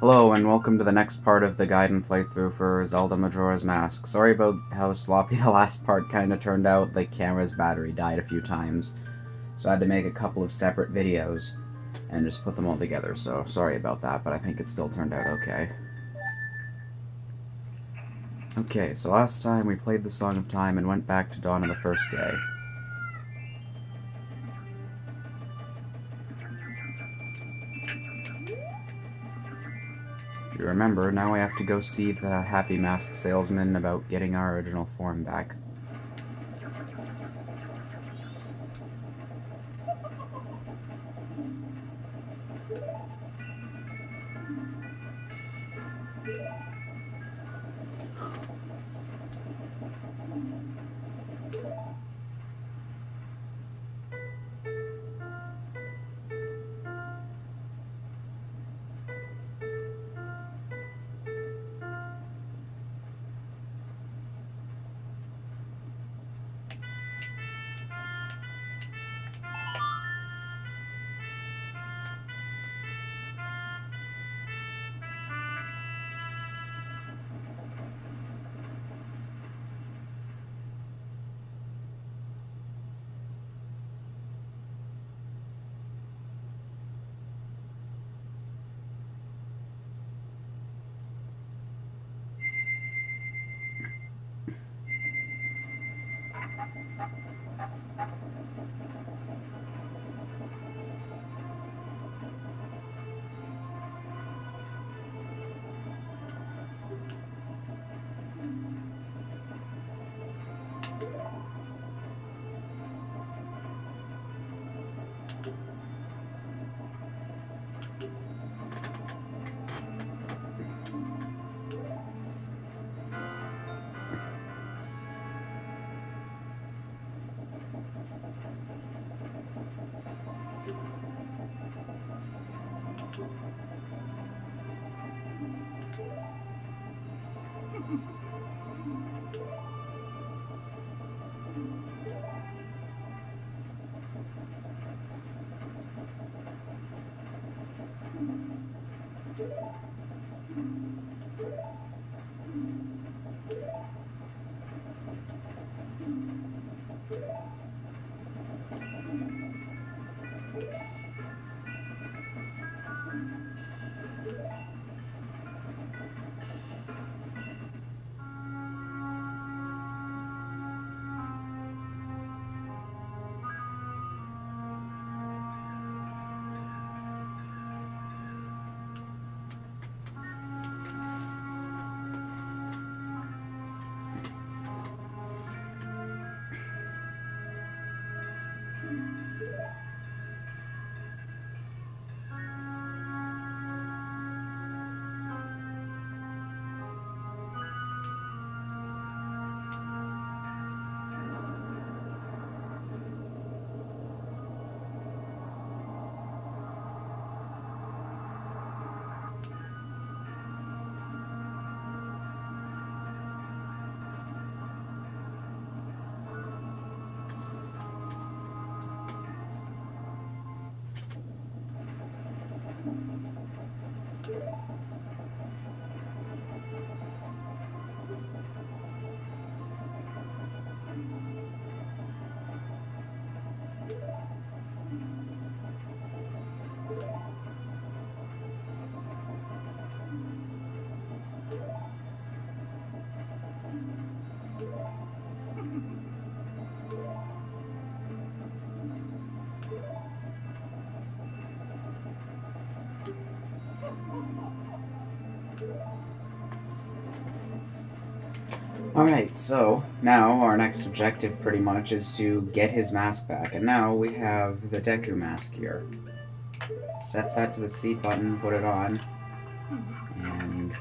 Hello and welcome to the next part of the guide and playthrough for Zelda Majora's Mask. Sorry about how sloppy the last part kinda turned out. The camera's battery died a few times, so I had to make a couple of separate videos and just put them all together, so sorry about that, but I think it still turned out okay. Okay, so last time we played the Song of Time and went back to Dawn of the First Day. If you remember, now we have to go see the Happy Mask Salesman about getting our original form back. Alright, so now our next objective pretty much is to get his mask back, and now we have the Deku mask here. Set that to the C button, put it on, and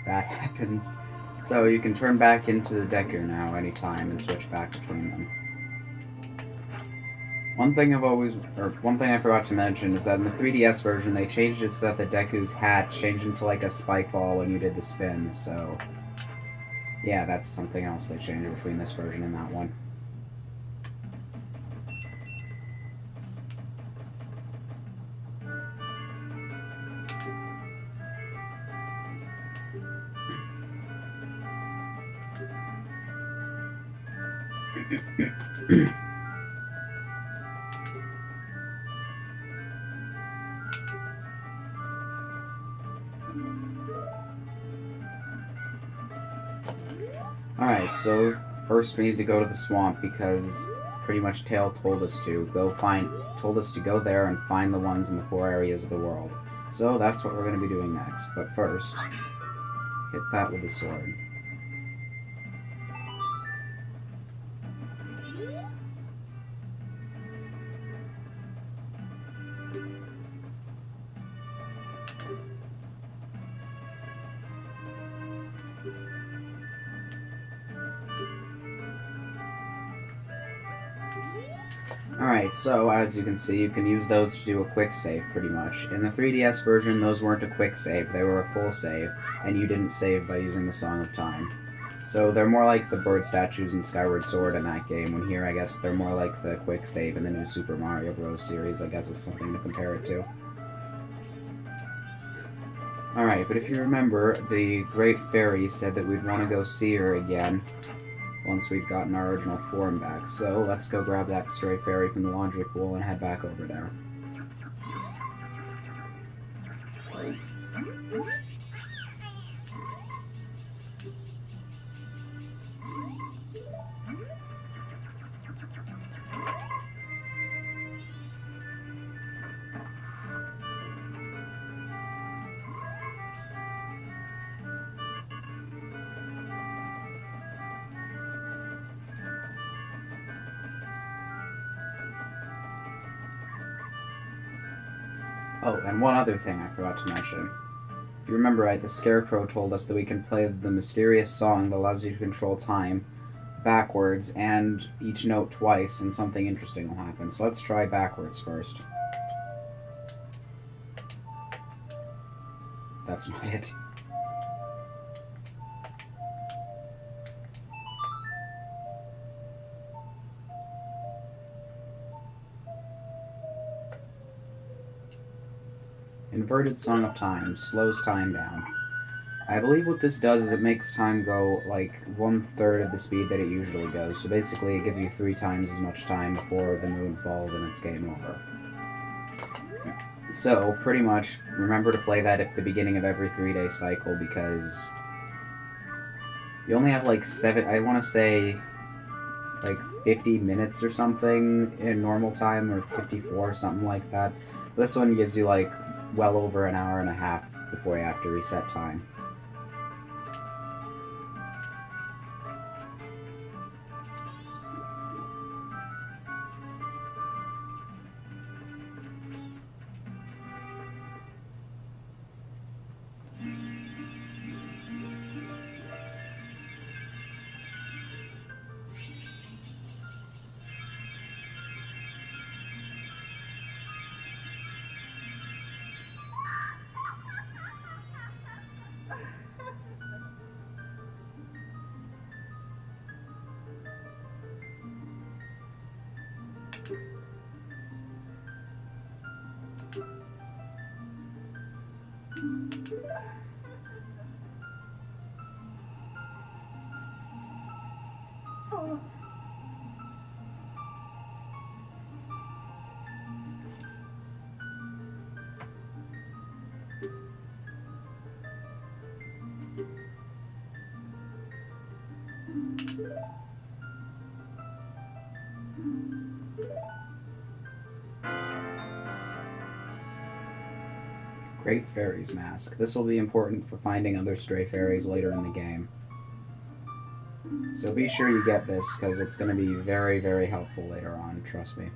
that happens. So you can turn back into the Deku now anytime and switch back between them. One thing I forgot to mention is that in the 3DS version they changed it so that the Deku's hat changed into like a spike ball when you did the spin, so yeah, that's something else they changed between this version and that one. Alright, so first we need to go to the swamp because pretty much Tail told us to. Told us to go there and find the ones in the 4 areas of the world. So that's what we're going to be doing next. But first, hit that with the sword. Alright, so as you can see, you can use those to do a quick save, pretty much. In the 3DS version, those weren't a quick save, they were a full save, and you didn't save by using the Song of Time. So they're more like the bird statues in Skyward Sword in that game, when here I guess they're more like the quick save in the new Super Mario Bros. Series, I guess is something to compare it to. Alright, but if you remember, the Great Fairy said that we'd want to go see her again once we've gotten our original form back. So let's go grab that stray fairy from the laundry pool and head back over there. Oh, and one other thing I forgot to mention. If you remember right, the Scarecrow told us that we can play the mysterious song that allows you to control time backwards and each note twice, and something interesting will happen. So let's try backwards first. That's not it. Inverted Song of Time slows time down. I believe what this does is it makes time go like 1/3 of the speed that it usually goes. So basically it gives you 3 times as much time before the moon falls and it's game over. So pretty much remember to play that at the beginning of every 3-day cycle because you only have like 50 minutes or something in normal time, or 54, something like that. This one gives you like well over an hour and a half before you have to reset time. Great Fairy's Mask. This will be important for finding other stray fairies later in the game. So be sure you get this, because it's going to be very, very helpful later on, trust me.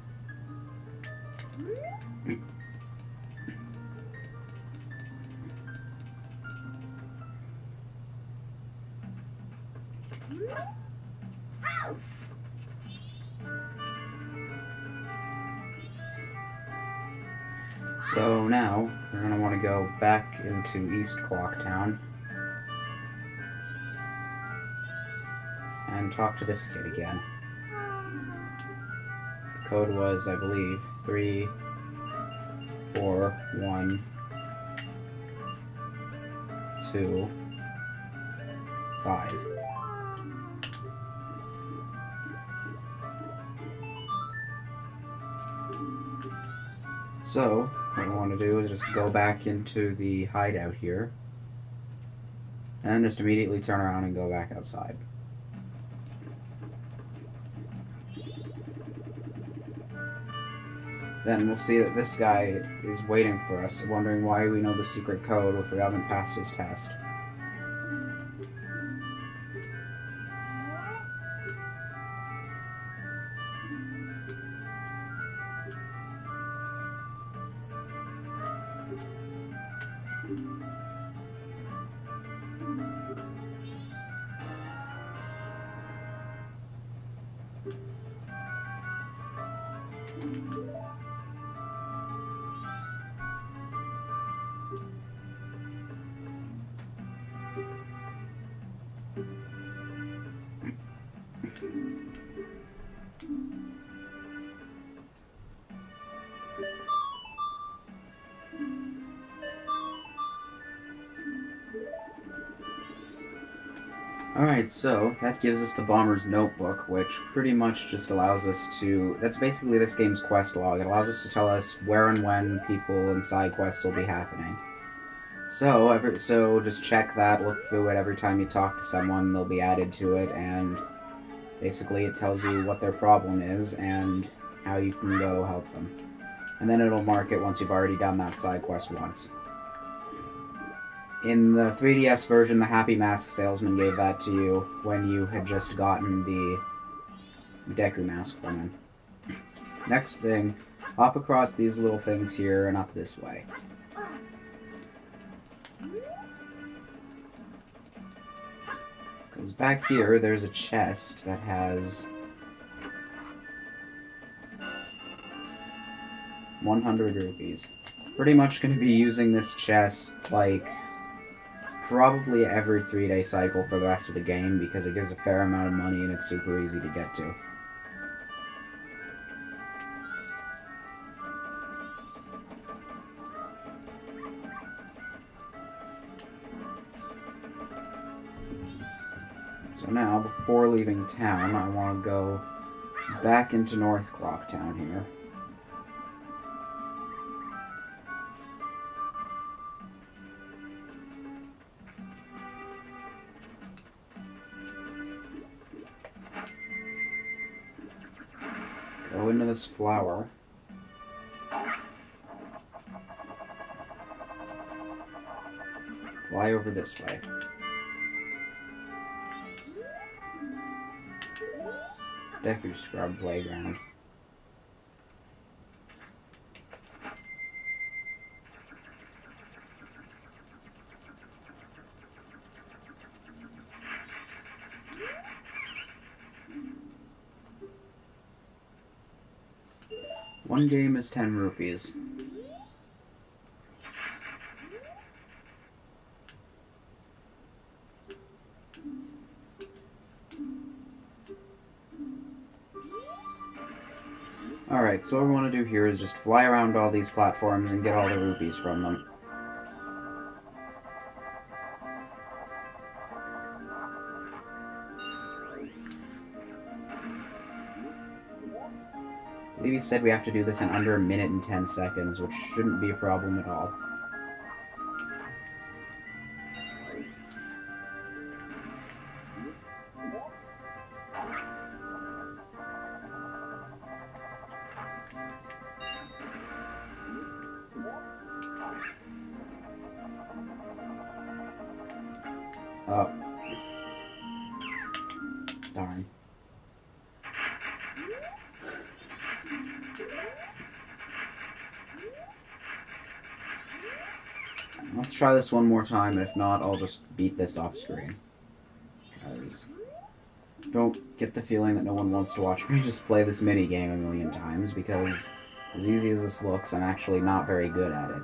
So now, we're going to want to go back into East Clocktown and talk to this kid again. The code was, I believe, 3, 4, 1, 2, 5. So, what we want to do is just go back into the hideout here, and just immediately turn around and go back outside. Then we'll see that this guy is waiting for us, wondering why we know the secret code if we haven't passed his test. Alright, so that gives us the Bomber's Notebook, which pretty much just allows us to... That's basically this game's quest log. It allows us to tell us where and when people and side quests will be happening. So just check that, look through it every time you talk to someone, they'll be added to it, and basically it tells you what their problem is and how you can go help them. And then it'll mark it once you've already done that side quest once. In the 3DS version, the Happy Mask salesman gave that to you when you had just gotten the Deku mask from him. Next thing, hop across these little things here and up this way. Because back here, there's a chest that has 100 rupees. Pretty much going to be using this chest, like, probably every 3-day cycle for the rest of the game, because it gives a fair amount of money and it's super easy to get to. So now, before leaving town, I want to go back into North Clock Town here. Go into this flower. Fly over this way. Deku Scrub Playground. One game is 10 rupees. Alright, so what we want to do here is just fly around all these platforms and get all the rupees from them. I believe he said we have to do this in under 1 minute and 10 seconds, which shouldn't be a problem at all. Oh. Darn. Let's try this one more time, if not, I'll just beat this off screen. Because don't get the feeling that no one wants to watch me just play this mini-game a million times, because as easy as this looks, I'm actually not very good at it.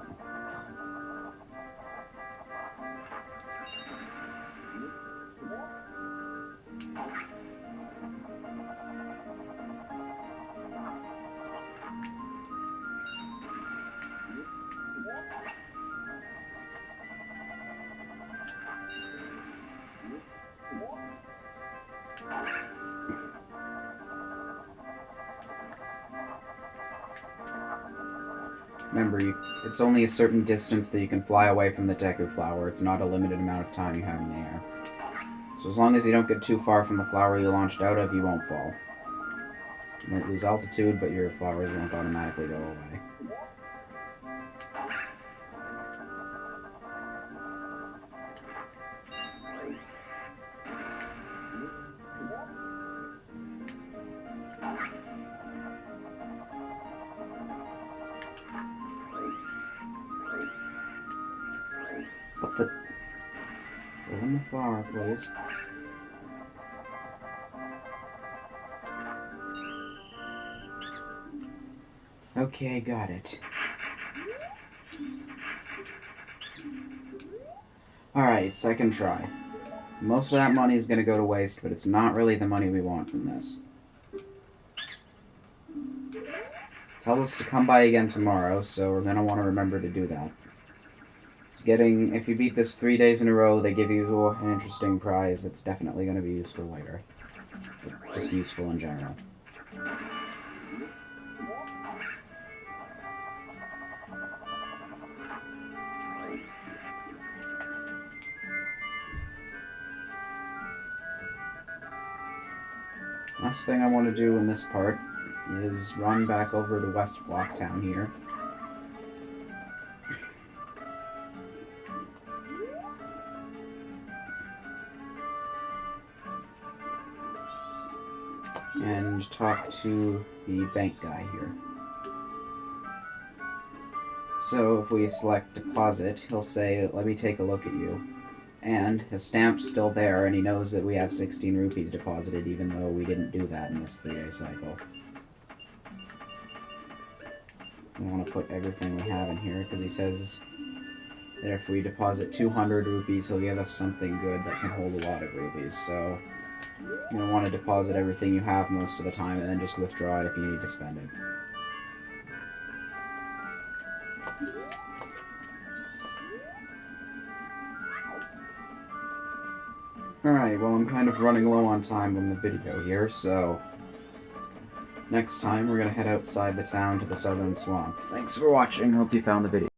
Remember, it's only a certain distance that you can fly away from the Deku Flower. It's not a limited amount of time you have in the air. So as long as you don't get too far from the flower you launched out of, you won't fall. You might lose altitude, but your flowers won't automatically go away. Go in the flower, please. Okay, got it. Alright, second try. Most of that money is going to go to waste, but it's not really the money we want from this. Tell us to come by again tomorrow, so we're going to want to remember to do that. If you beat this 3 days in a row, they give you an interesting prize that's definitely going to be useful later. Just useful in general. Last thing I want to do in this part is run back over to West Blocktown here. And talk to the bank guy here. So if we select deposit, he'll say, let me take a look at you. And the stamp's still there, and he knows that we have 16 rupees deposited, even though we didn't do that in this 3-day cycle. We want to put everything we have in here, because he says that if we deposit 200 rupees, he'll give us something good that can hold a lot of rupees, so you're going to want to deposit everything you have most of the time, and then just withdraw it if you need to spend it. Alright, well I'm kind of running low on time on the video here, so next time we're going to head outside the town to the southern swamp. Thanks for watching, hope you found the video